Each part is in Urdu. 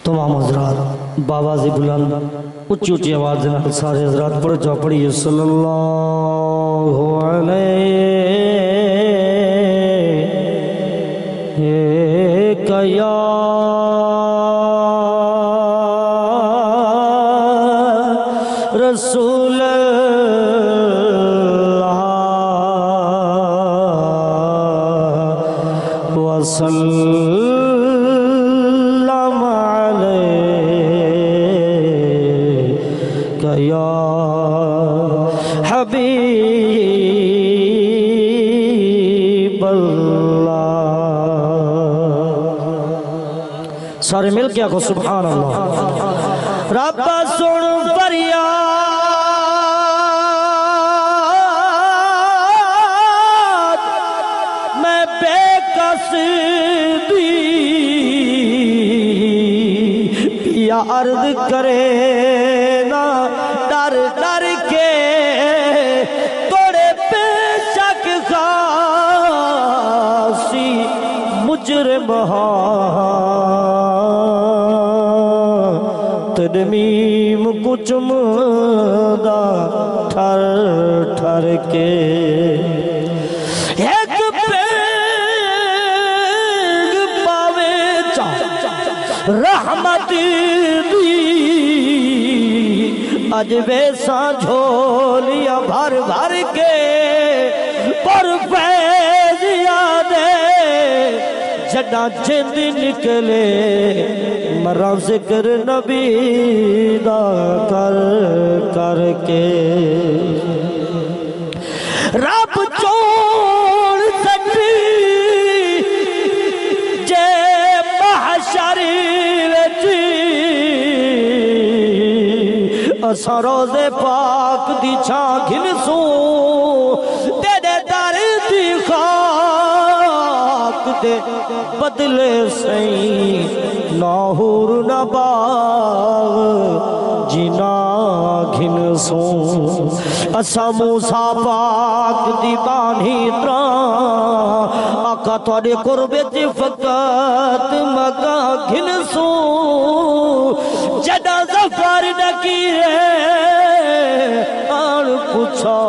تمام حضرات باواز بلند اچھی اچھی آواز دینا سارے حضرات پڑھ جاؤ پڑھیے صلی اللہ علیہ یا رسول اللہ وسلم علیک یا حبیب اللہ سارے مل کے آگو سبحان اللہ رب سن فریاد میں بے کس دی پیا عرض کرے نا ڈر ڈر کے توڑے بے شک خاصی مجرم تدمیم کچھ مدہ ٹھر ٹھر کے ایک پیگ پاوے رحمت دی اج ویسا جھولیا بھر بھر کے پر فیض یادے جڑا جند نکلے مرا ذکر نبی دا کر کر کے رب چون سکتی جے محشری وچی اسا روز پاک دی چھاں گھنسوں تیرے در دی خاک دے بدلے سہیں ناہور نباغ جنا گھنسوں اسا موسیٰ پاک دی بانی تران آقا توڑے قربے جی فقط مگا گھنسوں جڑا زفر نکیرے آن پوچھا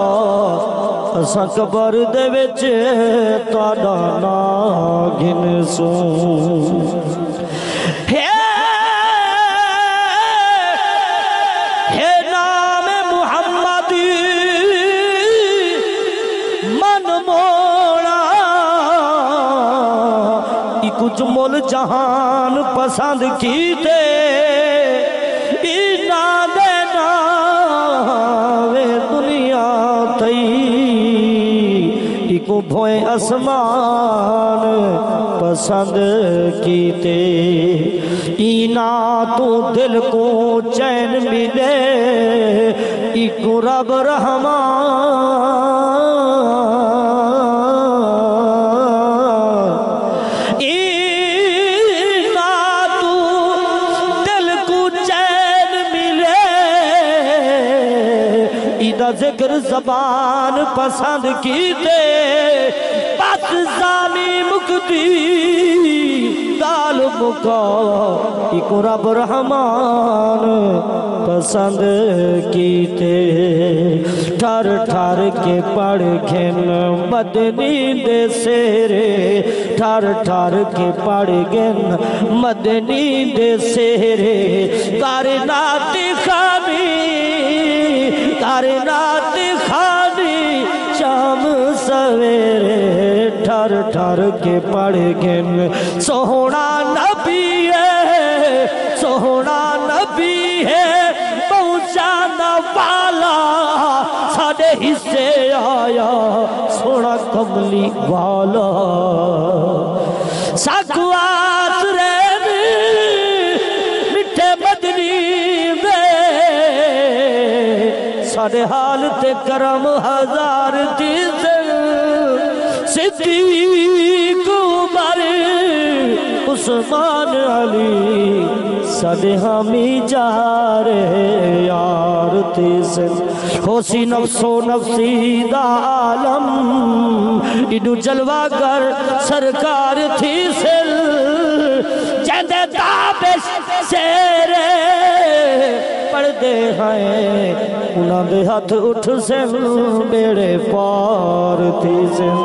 اسا قبر دے وچے تاڑا نا گھنسوں ہے نام محمد من موڑا ای کچھ مول جہان پسند کیتے ای نا دینا وے دنیا تھی ای کو بھوئے اسمان پسند کیتے اینا تو دل کو چین ملے ایک رب رحمان اینا تو دل کو چین ملے ایدہ ذکر زبان پسند کیتے بس زانی مکتی دال مکا ایک رب رحمان پسند کیتے ٹھر ٹھر کے پڑھ گھن مدنی دے سیرے ٹھر ٹھر کے پڑھ گھن مدنی دے سیرے کائنات خانی شام سویرے ٹھر ٹھر کے پڑھ گھن سوہنا نبی ہے پہنچانا والا ساڑے حصے آیا سونا کملی والا ساکوات رہنی مٹھے مدنی میں ساڑے حالت کرم ہزار دیزل صدیق عمر عثمان علی ساڑے ہمی جا رہے یار تیسن خوشی نفس و نفسی دا عالم انو جلوہ گر سرکار تھی سل جندے تابش سیرے پڑھتے ہیں انہاں دے ہاتھ اٹھ سن بیڑے پار تھی سن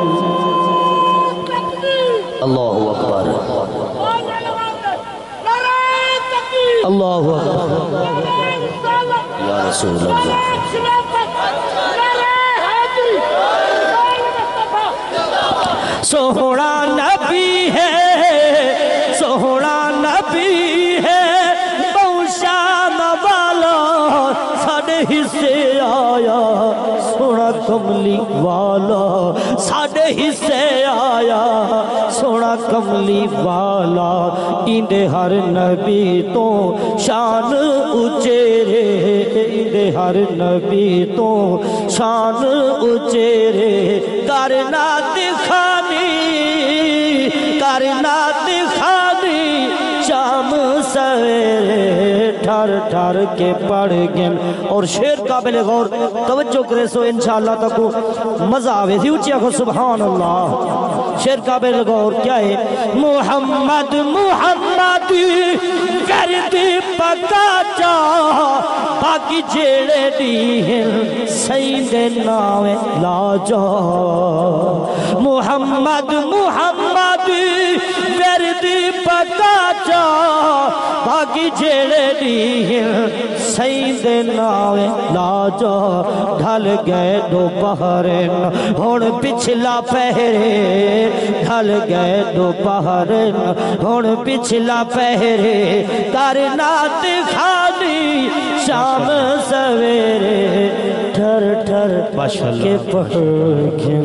اللہ اکبر اللہ اکبر یا رسول اللہ سوہنا نبی ہے سوہنا نبی ہے بہشان والا ساڑھے حصے آیا سونا کملی والا ساڑھے حصے آیا سونا کملی والا ایندے ہر نبی تو شان اچیرے ایندے ہر نبی تو شان اچیرے کائنات خانی شام سویرے ٹھر ٹھر کے پڑھ گئے اور شعر قابل غور توجہ کرے سو انشاءاللہ تکو مزہ آوے تھی اچھی آخو سبحان اللہ شعر قابل غور کیا ہے محمد محمد ورد پکا چا باقی جیڑے دیہن سیدے ناوے لا جا محمد محمد ورد پکا چا باقی جیڑے دیہن سیدے ناوے لا جا ڈھل گئے دوپہرن ہون پچھلا پہرے ڈھل گئے دوپہرن ہون پچھلا پہرے کائنات خانی شام سویرے ٹھر ٹھر کے پڑھ گئے